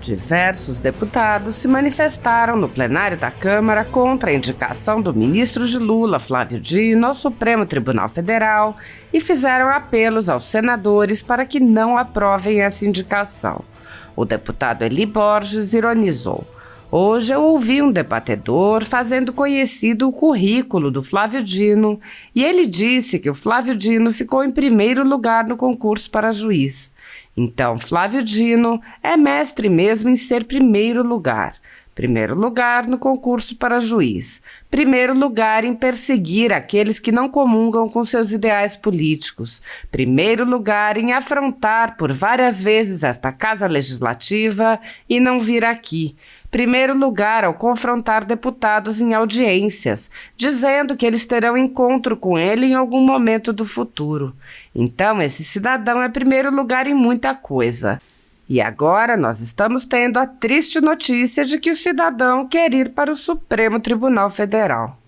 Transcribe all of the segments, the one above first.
Diversos deputados se manifestaram no plenário da Câmara contra a indicação do ministro de Lula, Flávio Dino, ao Supremo Tribunal Federal e fizeram apelos aos senadores para que não aprovem essa indicação. O deputado Eli Borges ironizou: "Hoje eu ouvi um debatedor fazendo conhecido o currículo do Flávio Dino e ele disse que o Flávio Dino ficou em primeiro lugar no concurso para juiz. Então, Flávio Dino é mestre mesmo em ser primeiro lugar. Primeiro lugar no concurso para juiz. Primeiro lugar em perseguir aqueles que não comungam com seus ideais políticos. Primeiro lugar em afrontar por várias vezes esta Casa Legislativa e não vir aqui. Primeiro lugar ao confrontar deputados em audiências, dizendo que eles terão encontro com ele em algum momento do futuro. Então, esse cidadão é primeiro lugar em muita coisa. E agora nós estamos tendo a triste notícia de que o cidadão quer ir para o Supremo Tribunal Federal."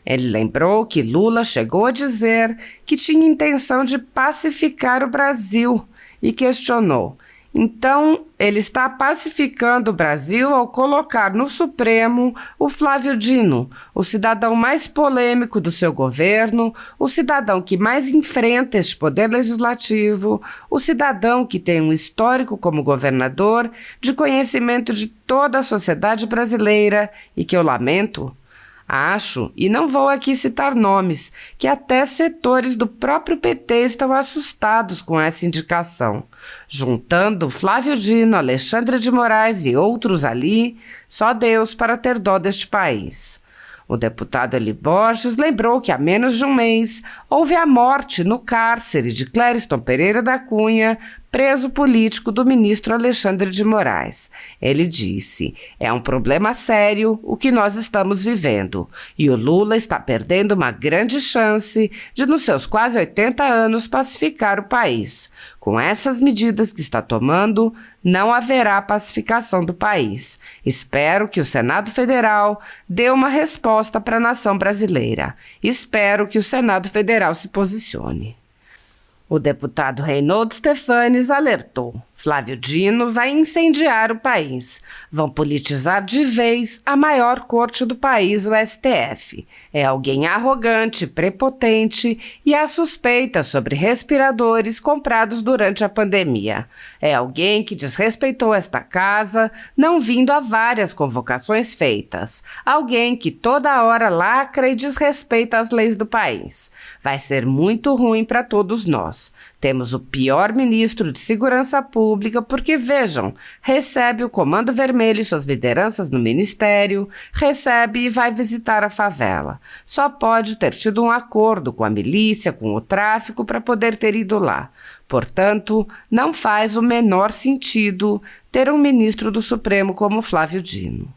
Ele lembrou que Lula chegou a dizer que tinha intenção de pacificar o Brasil e questionou: "Então, ele está pacificando o Brasil ao colocar no Supremo o Flávio Dino, o cidadão mais polêmico do seu governo, o cidadão que mais enfrenta este poder legislativo, o cidadão que tem um histórico como governador de conhecimento de toda a sociedade brasileira e que eu lamento? Acho, e não vou aqui citar nomes, que até setores do próprio PT estão assustados com essa indicação. Juntando Flávio Dino, Alexandre de Moraes e outros ali, só Deus para ter dó deste país." O deputado Eli Borges lembrou que há menos de um mês houve a morte no cárcere de Clériston Pereira da Cunha, preso político do ministro Alexandre de Moraes. Ele disse: "É um problema sério o que nós estamos vivendo e o Lula está perdendo uma grande chance de, nos seus quase 80 anos, pacificar o país. Com essas medidas que está tomando, não haverá pacificação do país. Espero que o Senado Federal dê uma resposta para a nação brasileira. Espero que o Senado Federal se posicione." O deputado Reinaldo Stefanes alertou: "Flávio Dino vai incendiar o país. Vão politizar de vez a maior corte do país, o STF. É alguém arrogante, prepotente e há suspeitas sobre respiradores comprados durante a pandemia. É alguém que desrespeitou esta casa, não vindo a várias convocações feitas. Alguém que toda hora lacra e desrespeita as leis do país. Vai ser muito ruim para todos nós. Temos o pior ministro de Segurança Pública porque, vejam, recebe o Comando Vermelho e suas lideranças no ministério, recebe e vai visitar a favela. Só pode ter tido um acordo com a milícia, com o tráfico, para poder ter ido lá. Portanto, não faz o menor sentido ter um ministro do Supremo como Flávio Dino."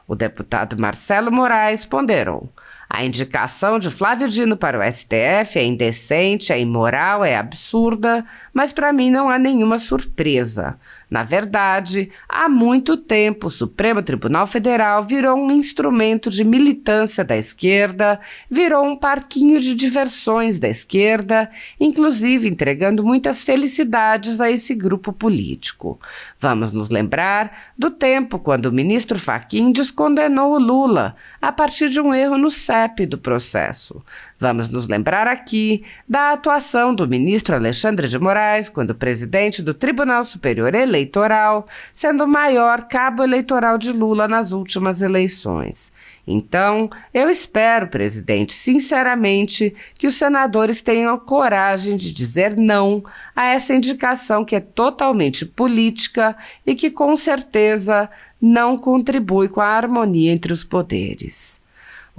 O deputado Marcelo Moraes ponderou: "A indicação de Flávio Dino para o STF é indecente, é imoral, é absurda, mas para mim não há nenhuma surpresa. Na verdade, há muito tempo o Supremo Tribunal Federal virou um instrumento de militância da esquerda, virou um parquinho de diversões da esquerda, inclusive entregando muitas felicidades a esse grupo político. Vamos nos lembrar do tempo quando o ministro Fachin descondenou o Lula a partir de um erro no CEP do processo. Vamos nos lembrar aqui da atuação do ministro Alexandre de Moraes quando presidente do Tribunal Superior Eleitoral, sendo o maior cabo eleitoral de Lula nas últimas eleições. Então, eu espero, presidente, sinceramente, que os senadores tenham a coragem de dizer não a essa indicação que é totalmente política e que, com certeza, não contribui com a harmonia entre os poderes."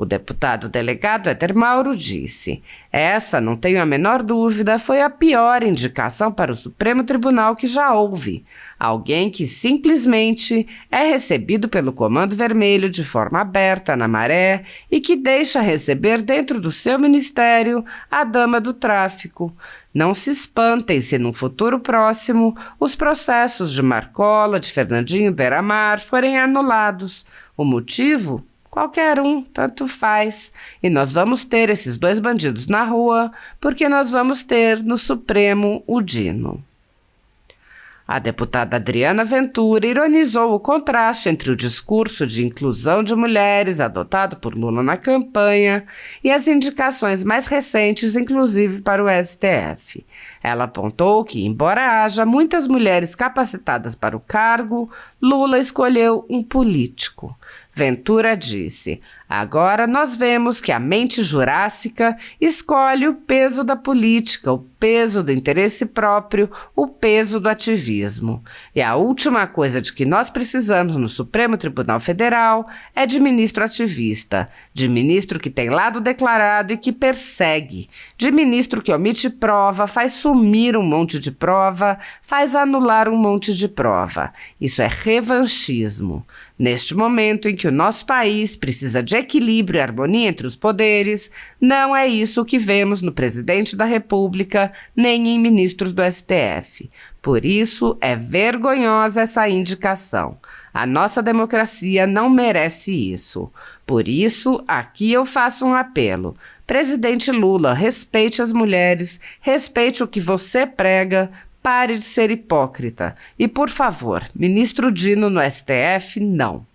O deputado delegado Éder Mauro disse: "Essa, não tenho a menor dúvida, foi a pior indicação para o Supremo Tribunal que já houve. Alguém que simplesmente é recebido pelo Comando Vermelho de forma aberta na maré e que deixa receber dentro do seu ministério a dama do tráfico. Não se espantem se num futuro próximo os processos de Marcola, de Fernandinho Beiramar forem anulados. O motivo? Qualquer um, tanto faz. E nós vamos ter esses dois bandidos na rua, porque nós vamos ter no Supremo o Dino." A deputada Adriana Ventura ironizou o contraste entre o discurso de inclusão de mulheres adotado por Lula na campanha e as indicações mais recentes, inclusive para o STF. Ela apontou que, embora haja muitas mulheres capacitadas para o cargo, Lula escolheu um político. Ventura disse: agora nós vemos que a mente jurássica escolhe o peso da política, o peso do interesse próprio, o peso do ativismo. E a última coisa de que nós precisamos no Supremo Tribunal Federal é de ministro ativista, de ministro que tem lado declarado e que persegue, de ministro que omite prova, faz sumir um monte de prova, faz anular um monte de prova. Isso é revanchismo. Neste momento em que o nosso país precisa de equilíbrio e harmonia entre os poderes, não é isso que vemos no presidente da República nem em ministros do STF. Por isso, é vergonhosa essa indicação. A nossa democracia não merece isso. Por isso, aqui eu faço um apelo. Presidente Lula, respeite as mulheres, respeite o que você prega, pare de ser hipócrita. E, por favor, ministro Dino no STF, não.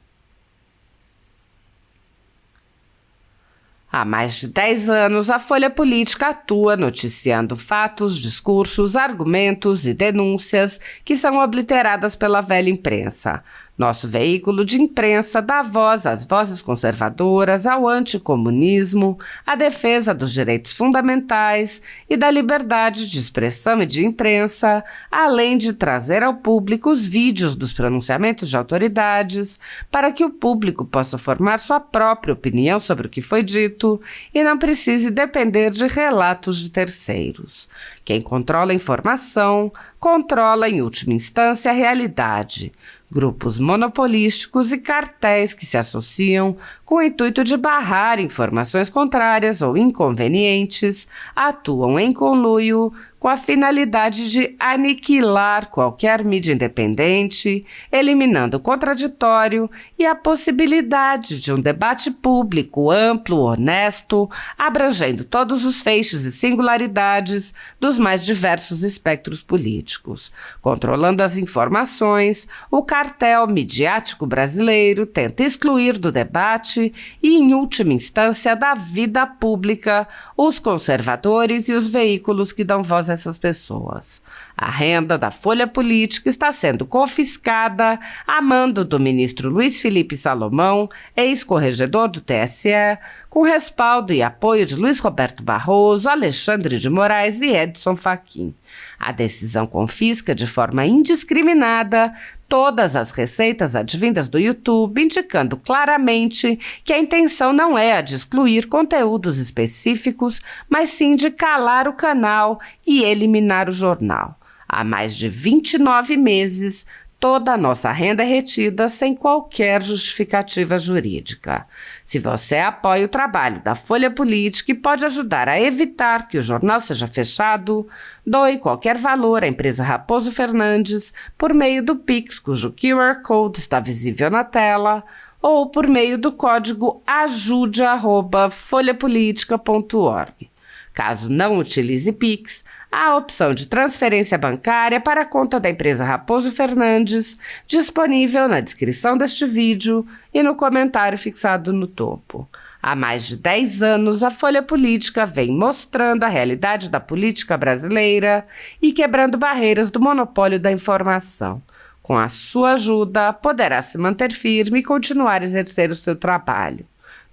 Há mais de 10 anos, a Folha Política atua noticiando fatos, discursos, argumentos e denúncias que são obliteradas pela velha imprensa. Nosso veículo de imprensa dá voz às vozes conservadoras, ao anticomunismo, à defesa dos direitos fundamentais e da liberdade de expressão e de imprensa, além de trazer ao público os vídeos dos pronunciamentos de autoridades para que o público possa formar sua própria opinião sobre o que foi dito e não precise depender de relatos de terceiros. Quem controla a informação, controla em última instância a realidade. Grupos monopolísticos e cartéis que se associam com o intuito de barrar informações contrárias ou inconvenientes atuam em conluio com a finalidade de aniquilar qualquer mídia independente, eliminando o contraditório e a possibilidade de um debate público amplo, honesto, abrangendo todos os feixes e singularidades dos mais diversos espectros políticos. Controlando as informações, o cartel midiático brasileiro tenta excluir do debate e, em última instância, da vida pública, os conservadores e os veículos que dão voz a essas pessoas. A renda da Folha Política está sendo confiscada a mando do ministro Luiz Felipe Salomão, ex-corregedor do TSE, com respaldo e apoio de Luiz Roberto Barroso, Alexandre de Moraes e Edson Fachin. A decisão confisca de forma indiscriminada todas as receitas advindas do YouTube, indicando claramente que a intenção não é a de excluir conteúdos específicos, mas sim de calar o canal e eliminar o jornal. Há mais de 29 meses, toda a nossa renda é retida sem qualquer justificativa jurídica. Se você apoia o trabalho da Folha Política e pode ajudar a evitar que o jornal seja fechado, doe qualquer valor à empresa Raposo Fernandes por meio do Pix, cujo QR Code está visível na tela, ou por meio do código ajude@folhapolitica.org. Caso não utilize Pix, há a opção de transferência bancária para a conta da empresa Raposo Fernandes, disponível na descrição deste vídeo e no comentário fixado no topo. Há mais de 10 anos, a Folha Política vem mostrando a realidade da política brasileira e quebrando barreiras do monopólio da informação. Com a sua ajuda, poderá se manter firme e continuar a exercer o seu trabalho.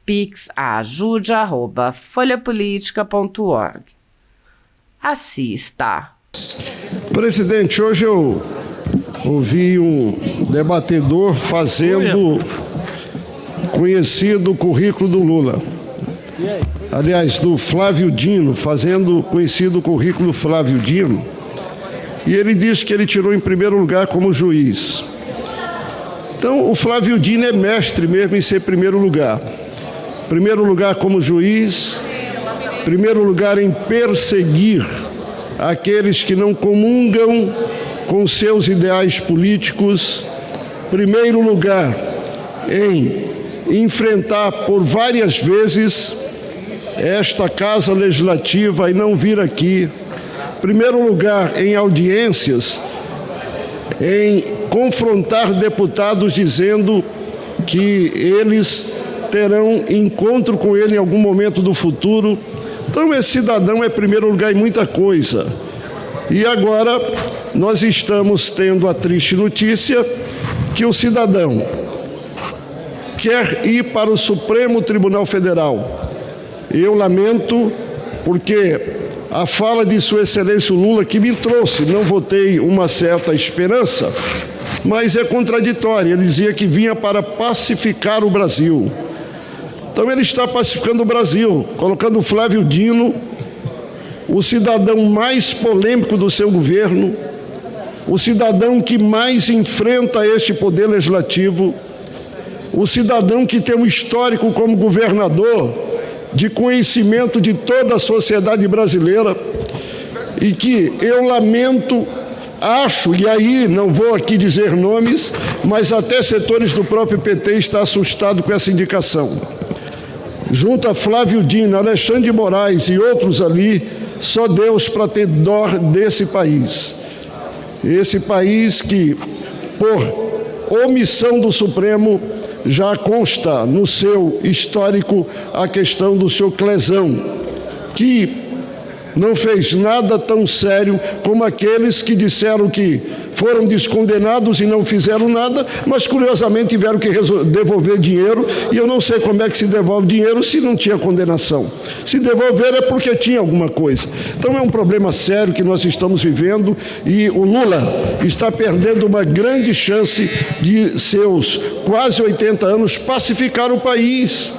Pix a ajude@folhapolitica.org. Assim está. Presidente, hoje eu ouvi um debatedor fazendo conhecido o currículo do Lula. Aliás, do Flávio Dino, fazendo conhecido o currículo do Flávio Dino. E ele disse que ele tirou em primeiro lugar como juiz. Então, o Flávio Dino é mestre mesmo em ser primeiro lugar. Primeiro lugar como juiz, primeiro lugar em perseguir aqueles que não comungam com seus ideais políticos, primeiro lugar em enfrentar por várias vezes esta Casa Legislativa e não vir aqui, primeiro lugar em audiências em confrontar deputados dizendo que eles terão encontro com ele em algum momento do futuro. Então, esse cidadão é primeiro lugar em muita coisa. E agora nós estamos tendo a triste notícia que o cidadão quer ir para o Supremo Tribunal Federal. Eu lamento, porque a fala de Sua Excelência Lula, que me trouxe, não votei uma certa esperança, mas é contraditória. Ele dizia que vinha para pacificar o Brasil. Então ele está pacificando o Brasil, colocando o Flávio Dino, o cidadão mais polêmico do seu governo, o cidadão que mais enfrenta este poder legislativo, o cidadão que tem um histórico como governador de conhecimento de toda a sociedade brasileira e que eu lamento, acho, e aí não vou aqui dizer nomes, mas até setores do próprio PT estão assustados com essa indicação. Junto a Flávio Dino, Alexandre de Moraes e outros ali, só Deus para ter dó desse país. Esse país que, por omissão do Supremo, já consta no seu histórico a questão do seu Clesão, que não fez nada tão sério como aqueles que disseram que foram descondenados e não fizeram nada, mas curiosamente tiveram que devolver dinheiro, e eu não sei como é que se devolve dinheiro se não tinha condenação. Se devolver é porque tinha alguma coisa. Então é um problema sério que nós estamos vivendo, e o Lula está perdendo uma grande chance de seus quase 80 anos pacificar o país.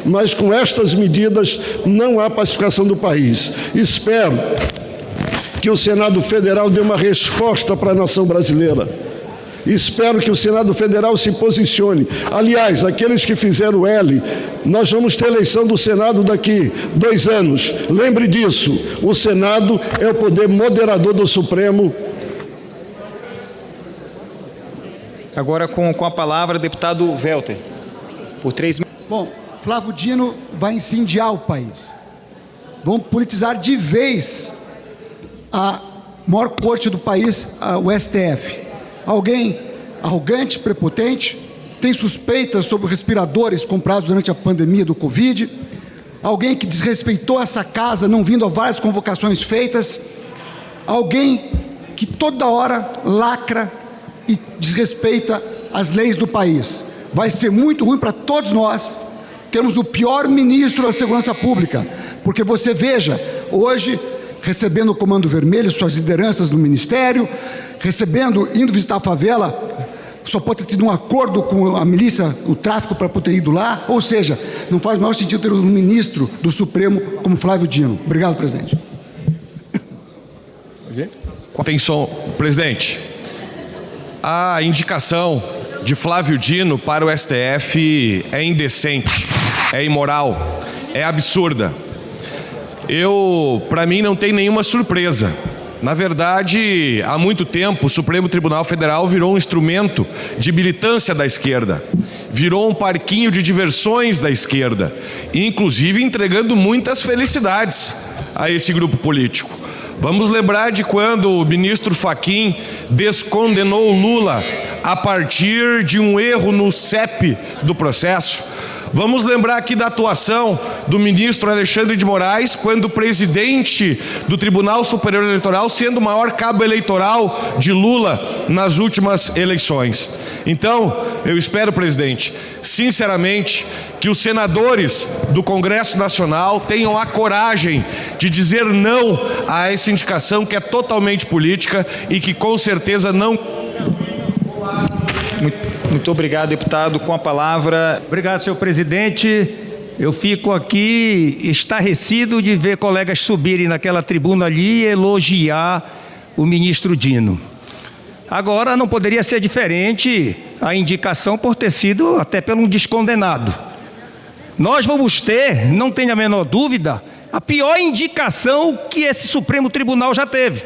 Mas com estas medidas não há pacificação do país. Espero que o Senado Federal dê uma resposta para a nação brasileira. Espero que o Senado Federal se posicione. Aliás, aqueles que fizeram o L, nós vamos ter eleição do Senado daqui 2 anos. Lembre disso, o Senado é o poder moderador do Supremo. Agora com a palavra, deputado Welter, por 3 minutos. Bom, Flávio Dino vai incendiar o país. Vão politizar de vez a maior corte do país, o STF. Alguém arrogante, prepotente, tem suspeitas sobre respiradores comprados durante a pandemia do Covid, alguém que desrespeitou essa casa, não vindo a várias convocações feitas, alguém que toda hora lacra e desrespeita as leis do país. Vai ser muito ruim para todos nós. Temos o pior ministro da Segurança Pública, porque você veja, hoje, recebendo o Comando Vermelho, suas lideranças no Ministério, indo visitar a favela, só pode ter tido um acordo com a milícia, o tráfico, para poder ir lá, ou seja, não faz o maior sentido ter um ministro do Supremo como Flávio Dino. Obrigado, presidente. Atenção, presidente. A indicação de Flávio Dino para o STF é indecente, é imoral, é absurda. Para mim, não tem nenhuma surpresa. Na verdade, há muito tempo, o Supremo Tribunal Federal virou um instrumento de militância da esquerda, virou um parquinho de diversões da esquerda, inclusive entregando muitas felicidades a esse grupo político. Vamos lembrar de quando o ministro Fachin descondenou o Lula a partir de um erro no CEP do processo. Vamos lembrar aqui da atuação do ministro Alexandre de Moraes, quando presidente do Tribunal Superior Eleitoral, sendo o maior cabo eleitoral de Lula nas últimas eleições. Então, eu espero, presidente, sinceramente, que os senadores do Congresso Nacional tenham a coragem de dizer não a essa indicação que é totalmente política e que com certeza não... Muito obrigado, deputado. Com a palavra... Obrigado, senhor presidente. Eu fico aqui estarrecido de ver colegas subirem naquela tribuna ali e elogiar o ministro Dino. Agora, não poderia ser diferente a indicação por ter sido até pelo um descondenado. Nós vamos ter, não tenha a menor dúvida, a pior indicação que esse Supremo Tribunal já teve.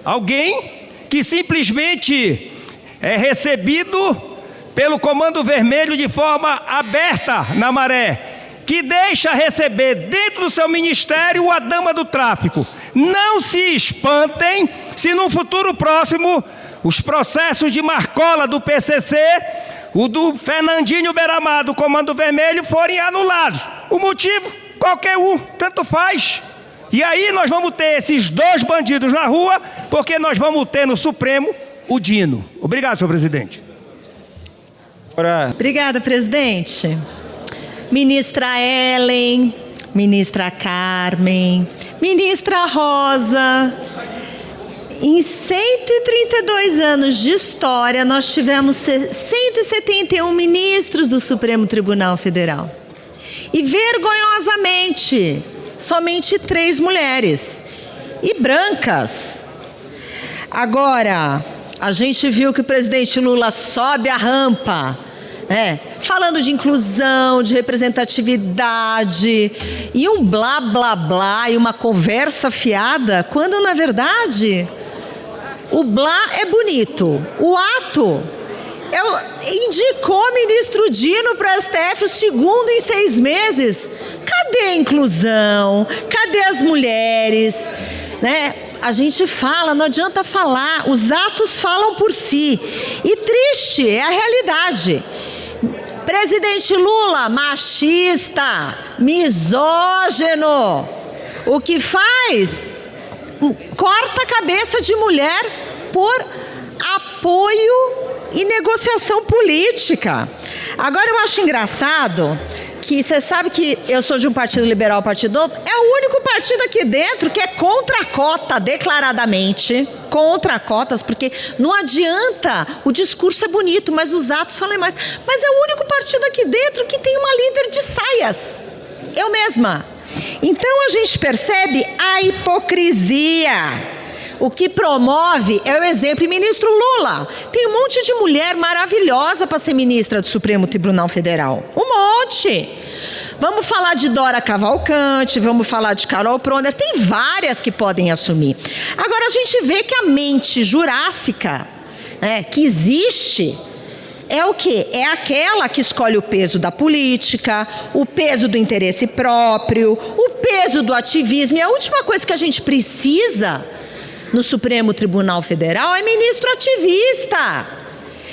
Alguém que simplesmente é recebido pelo Comando Vermelho de forma aberta na maré que deixa receber dentro do seu ministério a dama do tráfico. Não se espantem se no futuro próximo os processos de Marcola do PCC, o do Fernandinho Beiramar do Comando Vermelho forem anulados. O motivo? Qualquer um, tanto faz. E aí nós vamos ter esses dois bandidos na rua, porque nós vamos ter no Supremo o Dino. Obrigado, senhor presidente. Obrigada, presidente. Ministra Ellen, ministra Carmen, ministra Rosa. Em 132 anos de história, nós tivemos 171 ministros do Supremo Tribunal Federal. E, vergonhosamente, somente 3 mulheres. E brancas. Agora, a gente viu que o presidente Lula sobe a rampa, falando de inclusão, de representatividade, e um blá, blá, blá, e uma conversa fiada, quando, na verdade, o blá é bonito. O ato indicou o ministro Dino para o STF o segundo em 6 meses. Cadê a inclusão? Cadê as mulheres? A gente fala, não adianta falar, os atos falam por si. E triste é a realidade. Presidente Lula, machista, misógino, o que faz? Corta a cabeça de mulher por apoio e negociação política. Agora eu acho engraçado que você sabe que eu sou de um partido liberal, Partido Novo, é o único partido aqui dentro que é contra a cota, declaradamente, contra cotas, porque não adianta, o discurso é bonito, mas os atos falam mais. Mas é o único partido aqui dentro que tem uma líder de saias, eu mesma. Então a gente percebe a hipocrisia. O que promove é o exemplo. E ministro Lula, tem um monte de mulher maravilhosa para ser ministra do Supremo Tribunal Federal. Um monte. Vamos falar de Dora Cavalcante, vamos falar de Carol Pronder, tem várias que podem assumir. Agora a gente vê que a mente jurássica, que existe, é o quê? É aquela que escolhe o peso da política, o peso do interesse próprio, o peso do ativismo. E a última coisa que a gente precisa no Supremo Tribunal Federal é ministro ativista.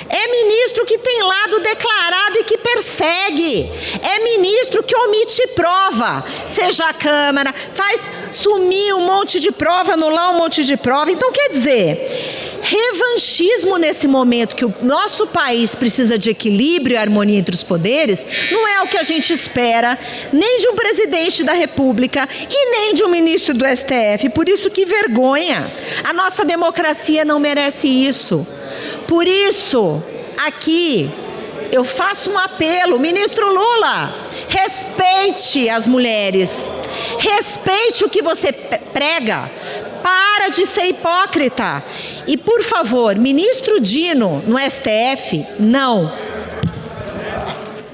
É ministro que tem lado declarado e que persegue. É ministro que omite prova. Seja a Câmara, faz sumir um monte de prova, anular um monte de prova. Então, quer dizer, revanchismo nesse momento que o nosso país precisa de equilíbrio e harmonia entre os poderes, não é o que a gente espera, nem de um presidente da República e nem de um ministro do STF. Por isso, que vergonha. A nossa democracia não merece isso. Por isso, aqui, eu faço um apelo, ministro Lula, respeite as mulheres, respeite o que você prega, para de ser hipócrita. E, por favor, ministro Dino no STF, não.